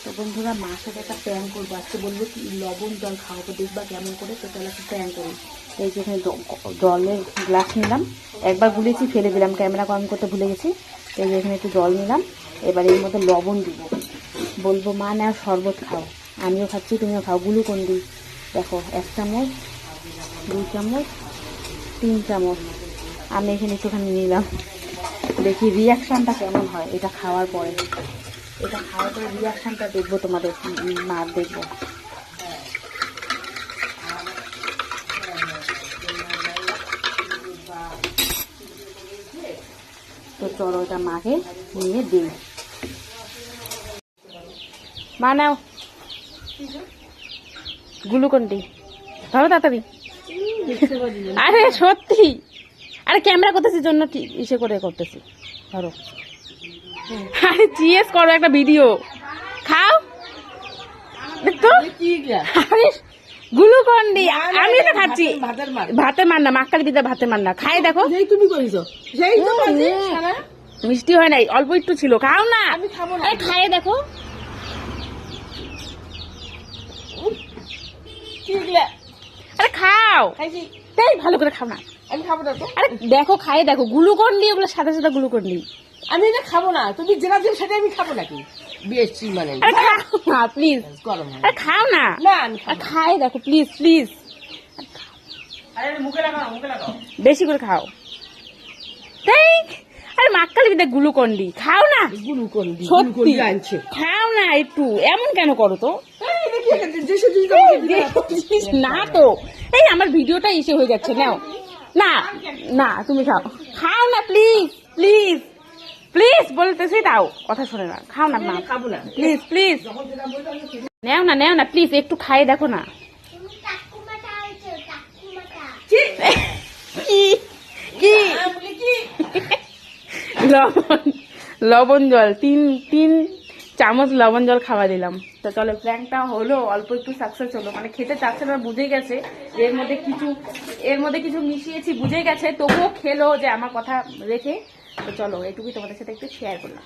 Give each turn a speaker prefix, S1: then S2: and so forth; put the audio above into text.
S1: তো বন্ধুরা মার সাথে একটা প্র্যাঙ্ক করবো আজকে, বলবো কি লবণ জল খাওয়াবো, দেখবা কেমন করে। তো তাহলে একটা প্র্যাঙ্ক করি। এই যে এখানে জলের গ্লাস নিলাম, একবার গুলেছি ফেলে দিলাম, ক্যামেরা অন করতে ভুলে গেছি। এই যে এখানে একটু জল নিলাম, এবার এর মধ্যে লবণ দিব, বলবো মা না শরবত খাও, আমিও খাচ্ছি তুমিও খাও। গ্লুকন ডি দেখো 1 চামচ, 2 চামচ, 3 চামচ, আমি এখানে একটুখানি নিলাম। দেখি রিয়াকশানটা কেমন হয় এটা খাওয়ার পরে। এটা খাওয়ার পরে রিয়াকশানটা দেখবো তোমাদের, মার দেখবো। তো চলো এটা মাকে নিয়ে দিই। মা নাও গ্লুকন ডি, ধরো তাড়াতাড়ি। আরে সত্যি, আরে ক্যামেরা করতেছি জন্য ইসে করে করতেছি, ধরো। আরে জিএস করো, একটা ভিডিও খাও তো। আরে গ্লুকন ডি আমি এটা খাচ্ছি, ভাতের মান না, মাক্কালি দিদা ভাতের মান না, খাই দেখো।
S2: তুমি করেছো সেই তো
S1: মিষ্টি হয় নাই, অল্প একটু ছিল, খাও না।
S2: আমি খাবো না।
S1: আরে খাইয়ে দেখো। আরে খাও,
S2: খাইছি,
S1: তাই ভালো করে খাও না।
S2: আমি খাবো না তো।
S1: আরে দেখো খাইয়ে দেখো, গ্লুকন ডি ওগুলো সাদা সাদা গ্লুকন ডি।
S2: আমি এটা খাবো না, তুমি যেটা দিও সেটা আমি খাবো নাকি? বিএসসি মানে
S1: আরে খাও না প্লিজ,
S2: গরম
S1: আরে খাও না।
S2: না আমি
S1: আর খাই দেখো প্লিজ প্লিজ,
S2: মুখে লাগাও, মুখে লাগাও।
S1: বেশি করে খাও। তাই আরে মাক্কালি বিদা গ্লুকন ডি খাও না,
S2: গ্লুকন ডি
S1: সত্যি
S2: আনছে।
S1: খাও না একটু, এমন কেন করো তো? না তো, এই আমার ভিডিওটা ইসে হয়ে যাচ্ছে। নাও না না, তুমি খাও, খাও না প্লিজ প্লিজ প্লিজ বলতেছি, তাও কথা শোনে না। খাও না মা,
S2: খাবো না
S1: প্লিজ প্লিজ, নেও না নেও না প্লিজ, একটু খাই দেখো না। কি কি লবণ, লবণ জল 3 চামচ লবণ জল খাওয়া দিলাম। তো চলো প্র্যাঙ্কটা হলো, অল্প একটু সাকসেস হলো, মানে খেতে চাচ্ছে না, বুঝে গেছে এর মধ্যে কিছু মিশিয়েছি, বুঝে গেছে, তবুও খেলো যে আমার কথা রেখে। তো চলো এটুকুই তোমাদের সাথে একটু শেয়ার করলাম।